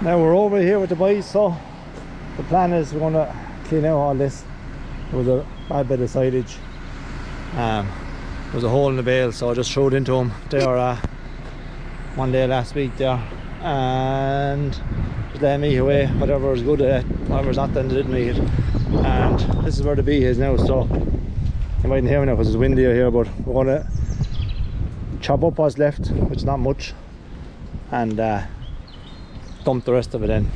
Now we're over here with the boys, so the plan is we're going to clean out all this. There was a bad bit of silage. There was a hole in the bale, so I just threw it into them there one day last week there, and just let them eat away whatever was good at it, whatever's not, then they didn't eat it. And this is where the bee is now, so you mightn't hear me now because it's windy out here, but we're going to chop up what's left, which is not much, and dump the rest of it in,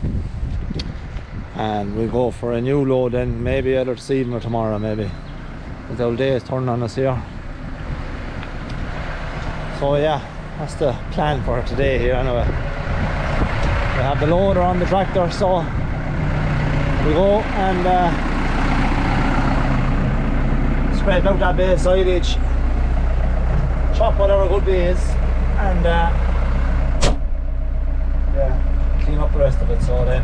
and we'll go for a new load then, maybe either this evening or tomorrow, maybe. The old day is turning on us here. So yeah, that's the plan for today here anyway. We have the loader on the tractor, so we'll go and spread out that bit of silage, chop whatever good bee is, and yeah, clean up the rest of it. So then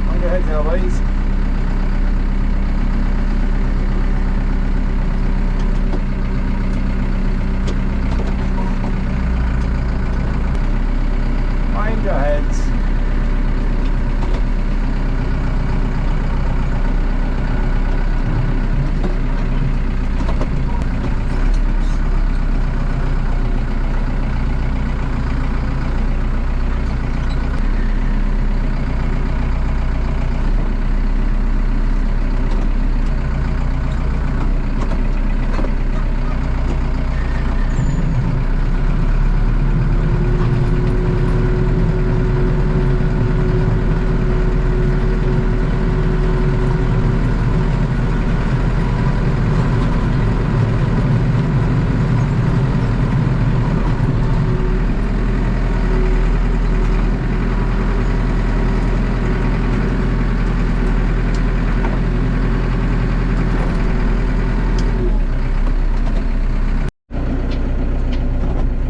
on your head now, boys. Mind your heads.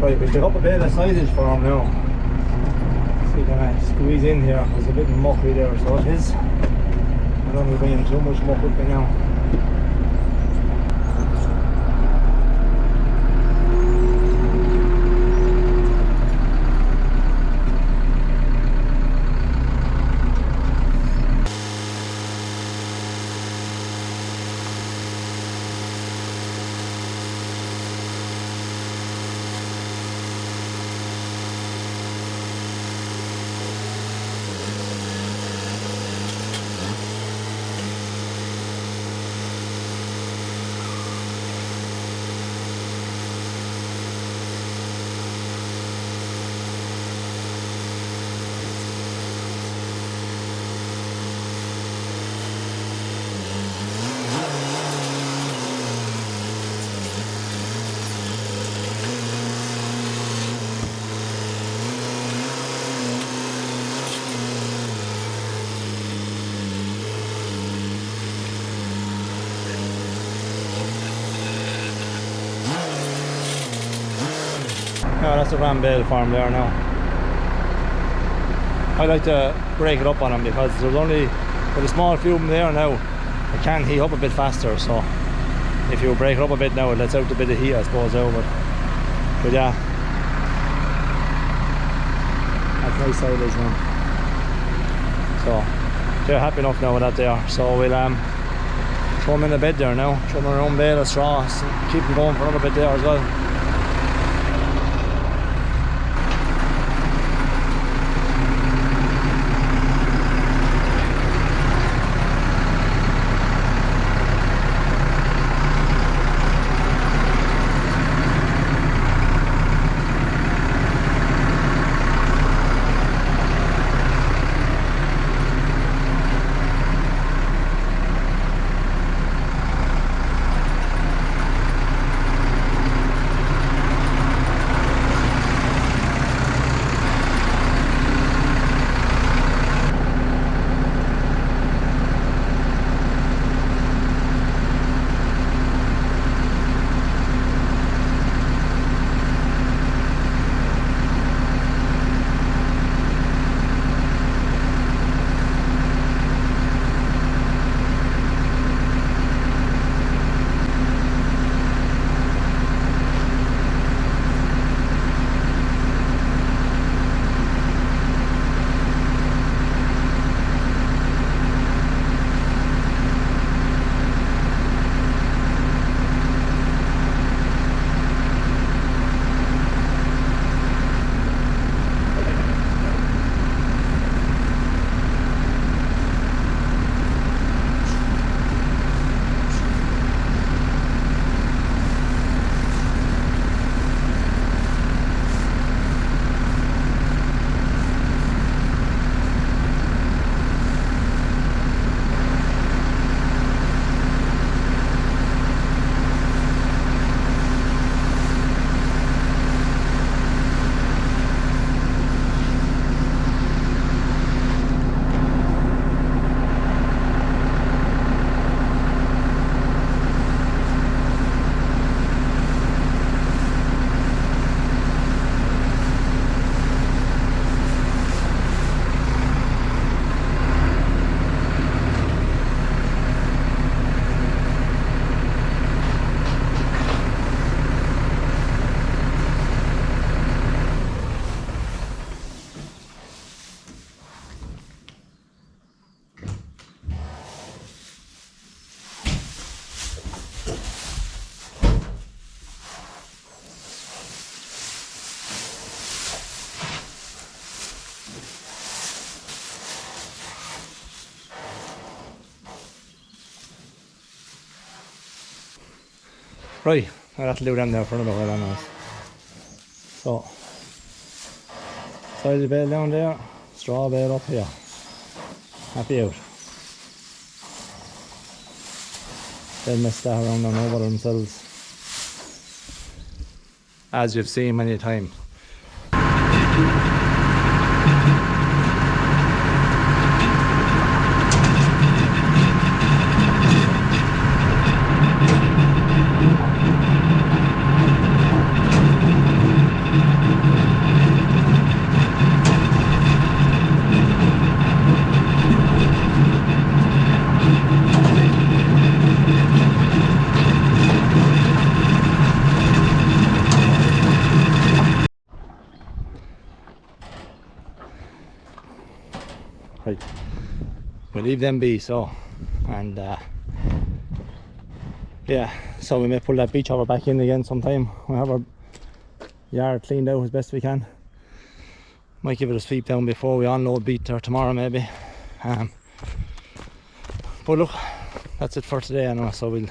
Right, we pick up a bit of silage for him now. See, can I squeeze in here? There's a bit of mucky there, so it is. I don't want to bring in too much muck with me now. Yeah, that's a ram bale farm there now. I like to break it up on them because there's only with a small few of them there now. It can heat up a bit faster, so if you break it up a bit now, it lets out a bit of heat, I suppose. But yeah, that's nice silage now. So they're happy enough now with that there. So we'll throw them in the bed there now, throw them in their own bale of straw, so keep them going for another bit there as well. Right, that'll do them there for another while anyways. So, silage bale down there, straw bale up here. Happy out. They'll mess that around and over themselves, as you've seen many times. Right, we'll leave them be, so, and yeah, so we may pull that beach over back in again sometime. We'll have our yard cleaned out as best we can. Might give it a sweep down before we unload beet there tomorrow maybe. But look, that's it for today anyway, so we'll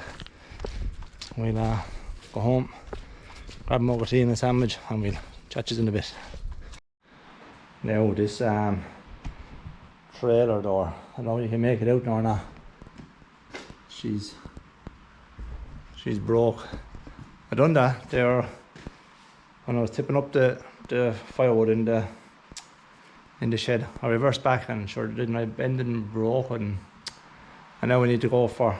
go home, grab a mug of tea and a sandwich, and we'll chat you in a bit. Now this trailer door, I don't know if you can make it out now or not. She's broke. I done that there when I was tipping up the firewood in the shed. I reversed back and sure did my bending and broke, and now we need to go for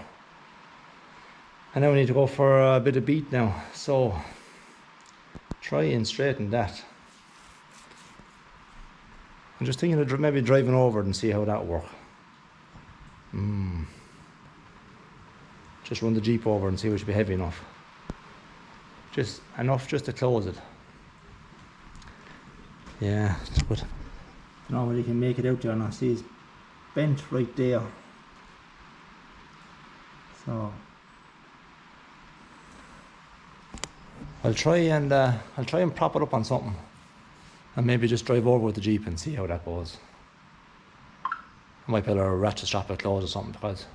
a bit of beet now. So try and straighten that. I'm just thinking of maybe driving over and see how that works. Just run the Jeep over and see if it should be heavy enough. Just enough just to close it. Yeah, but nobody can make it out there and I see it's bent right there. So I'll try and prop it up on something. And maybe just drive over with the Jeep and see how that goes. I might put a ratchet strap it closed or something, because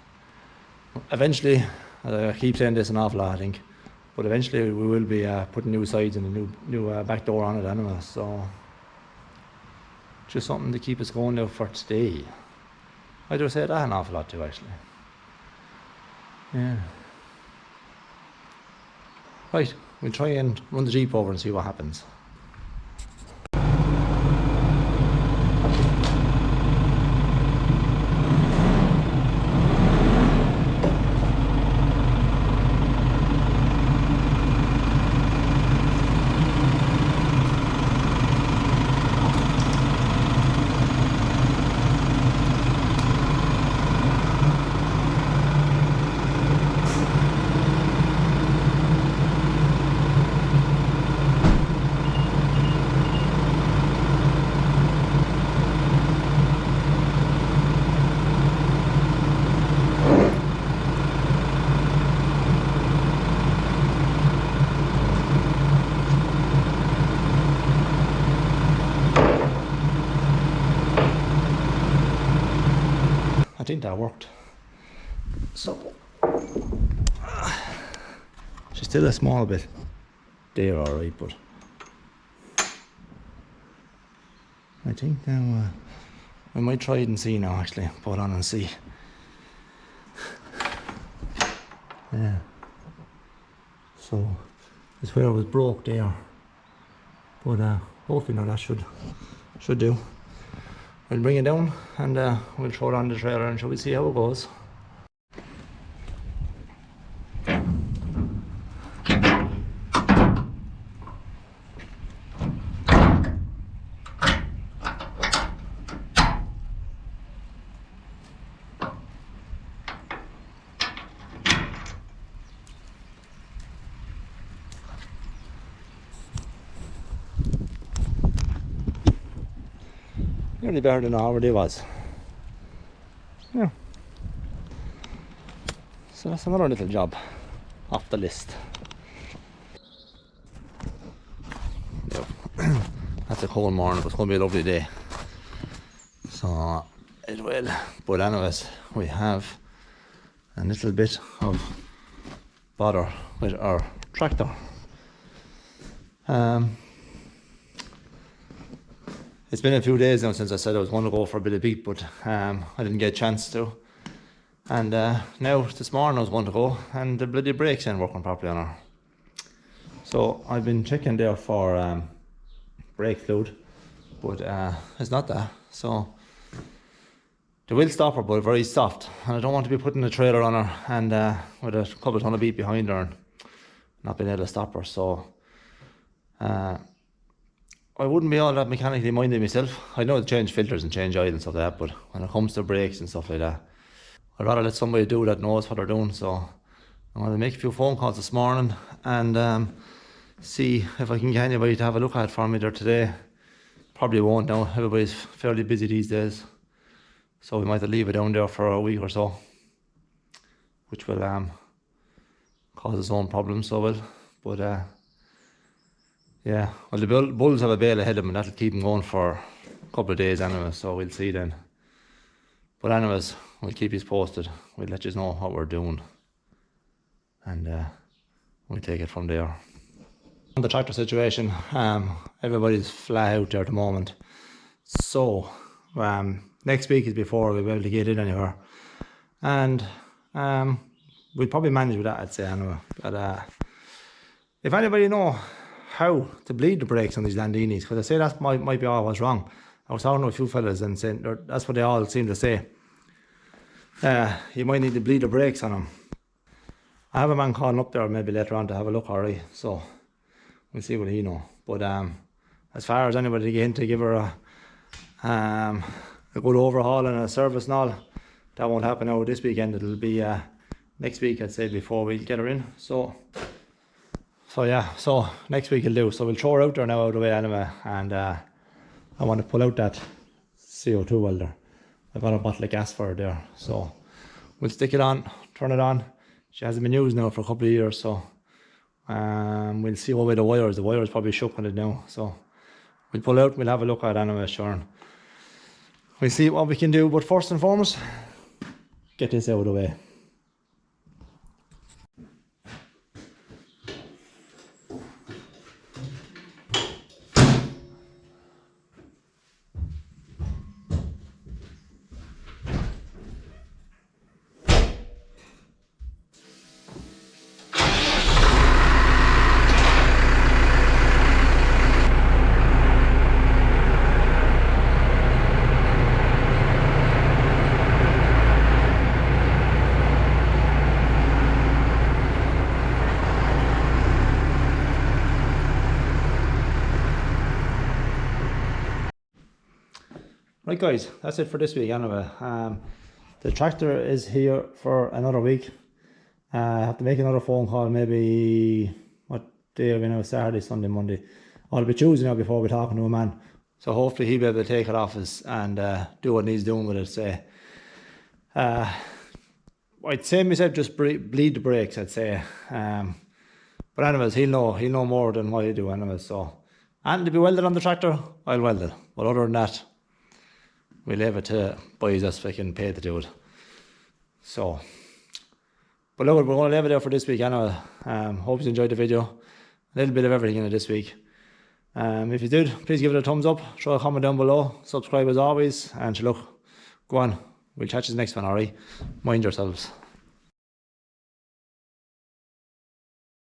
eventually, I keep saying this an awful lot I think, but eventually we will be putting new sides and a new back door on it anyway, so just something to keep us going now for today. I do say that an awful lot too actually. Yeah. Right, we'll try and run the Jeep over and see what happens. I think that worked. So she's still a small bit there, alright, but I think now I might try it and see now actually, put on and see. Yeah. So this where it was broke there. But hopefully now that should do. We'll bring it down and we'll throw it on the trailer and shall we see how it goes. Nearly better than I already was. Yeah. So that's another little job off the list. Yep. That's a cold morning, but it's going to be a lovely day. So it will. But anyways, we have a little bit of bother with our tractor. It's been a few days now since I said I was going to go for a bit of beet, but I didn't get a chance to. And now this morning I was going to go, and the bloody brakes ain't working properly on her. So I've been checking there for brake fluid, but it's not that. So the wheel stopper, but very soft, and I don't want to be putting a trailer on her and with a couple of ton of beet behind her and not being able to stop her. So I wouldn't be all that mechanically minded myself. I know to change filters and change oil and stuff like that, but when it comes to brakes and stuff like that, I'd rather let somebody do that knows what they're doing. So I'm going to make a few phone calls this morning and see if I can get anybody to have a look at it for me there today. Probably won't now, everybody's fairly busy these days, so we might have to leave it down there for a week or so, which will cause its own problems, so will. But yeah, well, the bulls have a bale ahead of them and that'll keep them going for a couple of days anyway, so we'll see then. But anyways, we'll keep you posted. We'll let you know what we're doing, and we'll take it from there. On the tractor situation, everybody's flat out there at the moment, so next week is before we'll be able to get in anywhere, and we'll probably manage with that, I'd say, anyway. But if anybody know how to bleed the brakes on these Landinis, because I say that might be all what's wrong. I was talking to a few fellas and saying that's what they all seem to say. You might need to bleed the brakes on them. I have a man calling up there maybe later on to have a look, alright, so we'll see what he know. But as far as anybody to get in to give her a good overhaul and a service and all, that won't happen now this weekend. It'll be next week, I'd say, before we get her in. So yeah, so next week will do. So we'll throw her out there now out of the way anyway, and I want to pull out that CO2 welder. I've got a bottle of gas for her there, so we'll stick it on, turn it on. She hasn't been used now for a couple of years, so we'll see what way the wires probably shook on it now, so we'll pull out, we'll have a look at it anyway, sure, and we'll see what we can do. But first and foremost, get this out of the way. Right guys, that's it for this week anyway. The tractor is here for another week. I have to make another phone call, maybe, what day are we now? Saturday, Sunday, Monday. I'll be Tuesday now before we're talking to a man. So hopefully he'll be able to take it off us and do what he's doing with it, say. I'd say myself just bleed the brakes, I'd say. But anyways, he'll know more than what I do anyways, so. And to be welded on the tractor, I'll weld it. But other than that, we'll leave it to boys that's fucking paid to do it. So, but look, we're going to leave it there for this week anyway. Hope you enjoyed the video. A little bit of everything in it this week. If you did, please give it a thumbs up, throw a comment down below, subscribe as always, and look, go on, we'll catch you next one, alright? Mind yourselves.